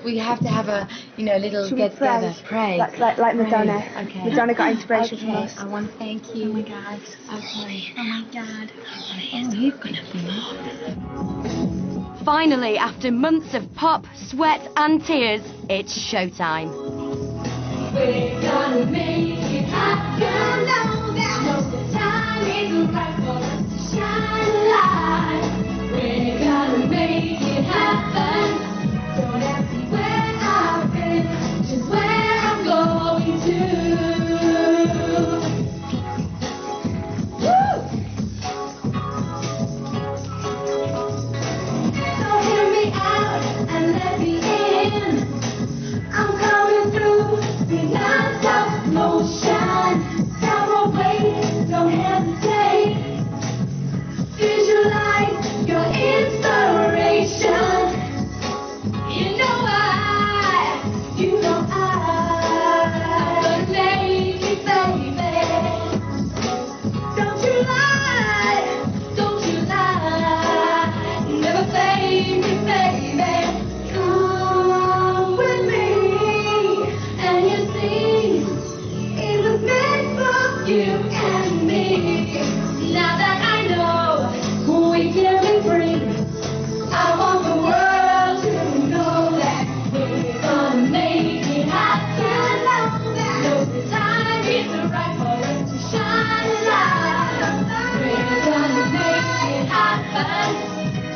We have to have a little get together. Pray. Like Madonna. Okay. Madonna got inspiration from us. I want to thank you. Oh my God. Okay. Oh my God. Oh, he's gonna be. Finally, after months of pop, sweat and tears, it's showtime. We're gonna make it happen now that the time is right for us to shine a light. We're gonna make it happen. Don't ask me where I've been, just where I'm going to. Woo! So hear me out and let me in. I'm coming through. Non-stop motion, stop away, don't hesitate. Visualize your inspiration. You know I'm gonna make it, baby. Don't you lie, never fade me, baby. Come with me, and you see, it was meant for you and me. Now that I know we can be free, I want the world to know that we're gonna make it happen. Know the time is right for us to shine a light. We're gonna make it happen.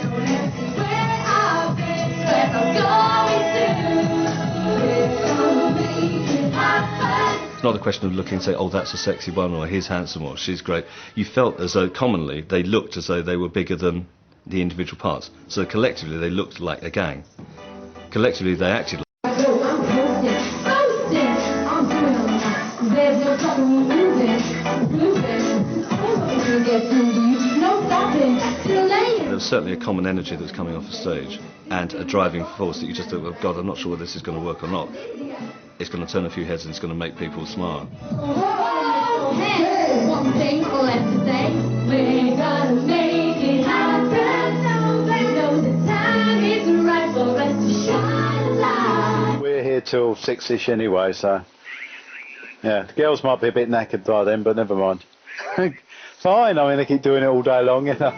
Don't ask me where I've been, where I'm going to. We're gonna make it happen. It's not a question of looking and say, oh, that's a sexy one, or he's handsome, or she's great. You felt as though commonly they looked as though they were bigger than the individual parts. So collectively they looked like a gang. Collectively they acted like... I'm doing all that. There's no stopping me moving. I'm gonna get through to you. No stopping. Still laying. There was certainly a common energy that was coming off the stage, and a driving force that you just thought, oh God, I'm not sure whether this is going to work or not. It's going to turn a few heads and it's going to make people smile. There's one thing left to say. We're gonna make it happen. Know the time is right for us to shine a light. We're here till 6ish anyway, so yeah, the girls might be a bit knackered by then, but never mind. Fine, I mean they keep doing it all day long, you know.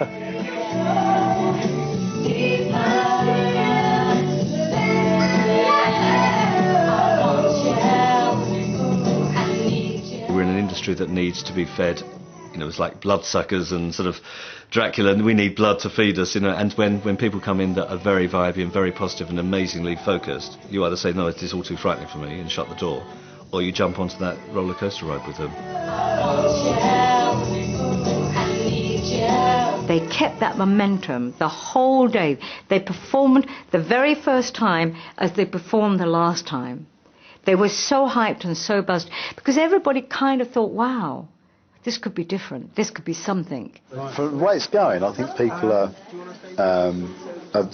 We're in an industry that needs to be fed. It's like bloodsuckers and sort of Dracula, and we need blood to feed us, and when people come in that are very vibey and very positive and amazingly focused, you either say, no, it is all too frightening for me, and shut the door, or you jump onto that roller coaster ride with them. They kept that momentum the whole day. They performed the very first time as they performed the last time. They were so hyped and so buzzed, because everybody kind of thought, wow, this could be different, this could be something. For the way it's going, I think people are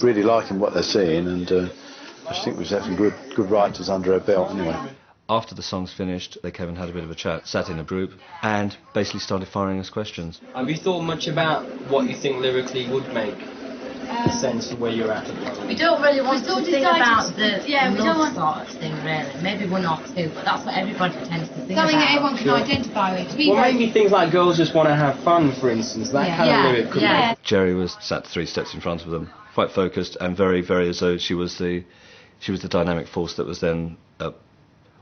really liking what they're seeing, and I just think we've had some good writers under our belt anyway. After the songs finished, they came and had a bit of a chat, sat in a group, and basically started firing us questions. Have you thought much about what you think lyrically would make sense of where you're at the moment? We don't really want to think about the love want... sort of thing, really. Maybe one or two, but that's what everybody tends to think about. Something that everyone can identify with. Well, maybe things like girls just want to have fun, for instance. That kind of lyric could be. Jerry was sat 3 steps in front of them, quite focused and very, very as though she was the dynamic force that was then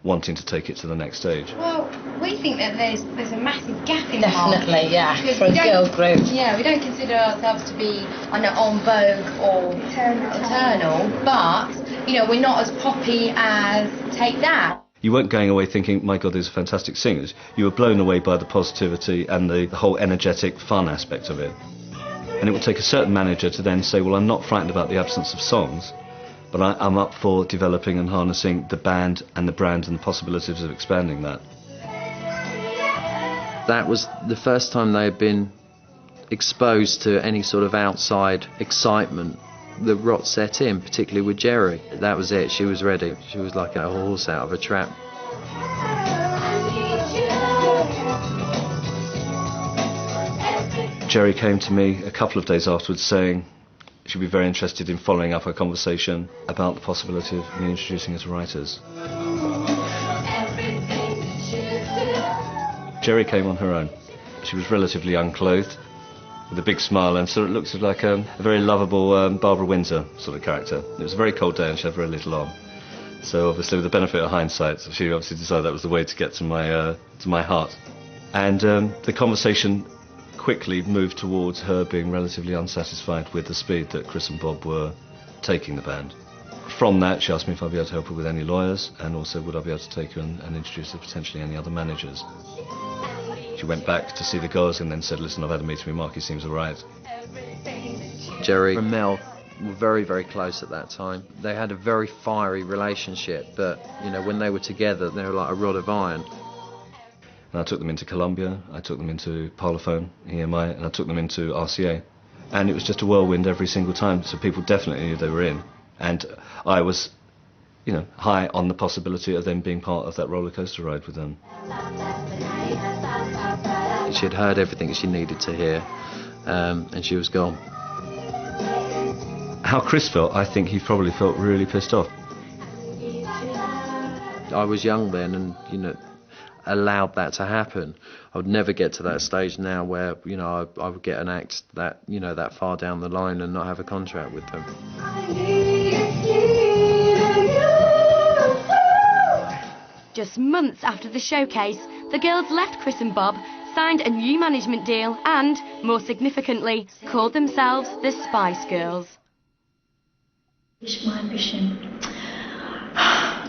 wanting to take it to the next stage. Well, we think that there's a massive gap in the market. Definitely, yeah, for a girl group. Yeah, we don't consider ourselves to be on vogue or eternal, but we're not as poppy as Take That. You weren't going away thinking, my God, these are fantastic singers. You were blown away by the positivity and the whole energetic fun aspect of it. And it would take a certain manager to then say, well, I'm not frightened about the absence of songs, but I'm up for developing and harnessing the band and the brand and the possibilities of expanding that. That was the first time they had been exposed to any sort of outside excitement that rot set in, particularly with Jerry. That was it, she was ready. She was like a horse out of a trap. Jerry came to me a couple of days afterwards saying, she'd be very interested in following up our conversation about the possibility of me introducing her to writers. Jerry came on her own. She was relatively unclothed, with a big smile, and sort of looked like a very lovable Barbara Windsor sort of character. It was a very cold day and she had very little on. So obviously, with the benefit of hindsight, she obviously decided that was the way to get to my heart. And the conversation quickly moved towards her being relatively unsatisfied with the speed that Chris and Bob were taking the band. From that, she asked me if I'd be able to help her with any lawyers, and also would I be able to take her and introduce her to potentially any other managers. She went back to see the girls and then said, listen, I've had a meeting with Mark, he seems all right. Jerry and Mel were very, very close at that time. They had a very fiery relationship, but, you know, when they were together, they were like a rod of iron. And I took them into Columbia, I took them into Parlophone, EMI, and I took them into RCA. And it was just a whirlwind every single time, so people definitely knew they were in. And I was, you know, high on the possibility of them being part of that roller coaster ride with them. She had heard everything she needed to hear, and she was gone. How Chris felt, I think he probably felt really pissed off. I was young then, and, you know, allowed that to happen. I would never get to that stage now where, you know, I would get an act that, you know, that far down the line and not have a contract with them. Just months after the showcase, the girls left Chris and Bob, signed a new management deal and, more significantly, called themselves the Spice Girls. My ambition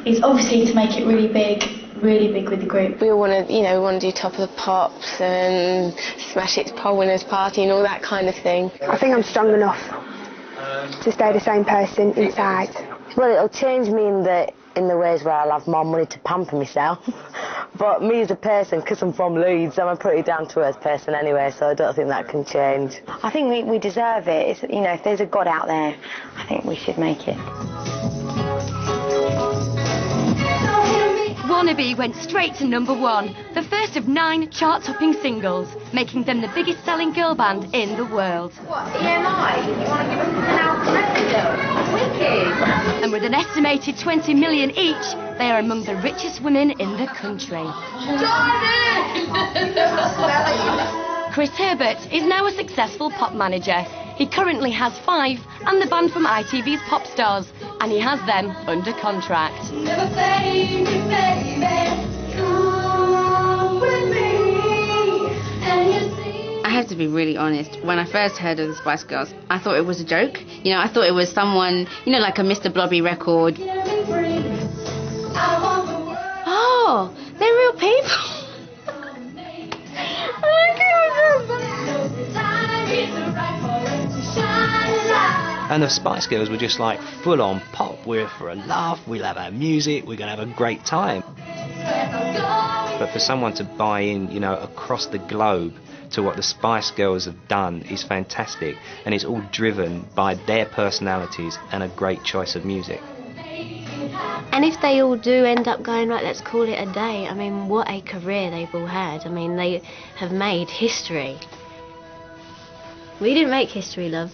is obviously to make it really big with the group. We all want to, you know, we want to do Top of the Pops and Smash Hits Poll Winners Party and all that kind of thing. I think I'm strong enough to stay the same person inside. Well, it'll change me in the ways where I'll have more money to pamper myself. But me as a person, because I'm from Leeds, I'm a pretty down-to-earth person anyway, so I don't think that can change. I think we deserve it. It's, you know, if there's a God out there, I think we should make it. Wannabe went straight to #1, the first of 9 chart-topping singles, making them the biggest-selling girl band in the world. What, EMI? You want to give us an album? Wicked! And with an estimated 20 million each, they are among the richest women in the country. Chris Herbert is now a successful pop manager. He currently has 5 and the band from ITV's Pop Stars, and he has them under contract. Never fade, baby. Come with me, and you see. I have to be really honest. When I first heard of the Spice Girls, I thought it was a joke. You know, I thought it was someone, you know, like a Mr. Blobby record. Oh, they're real people. And the Spice Girls were just like full-on pop. We're for a laugh, we'll have our music, we're going to have a great time. But for someone to buy in, you know, across the globe to what the Spice Girls have done is fantastic. And it's all driven by their personalities and a great choice of music. And if they all do end up going, right, let's call it a day, I mean, what a career they've all had. I mean, they have made history. We didn't make history, love.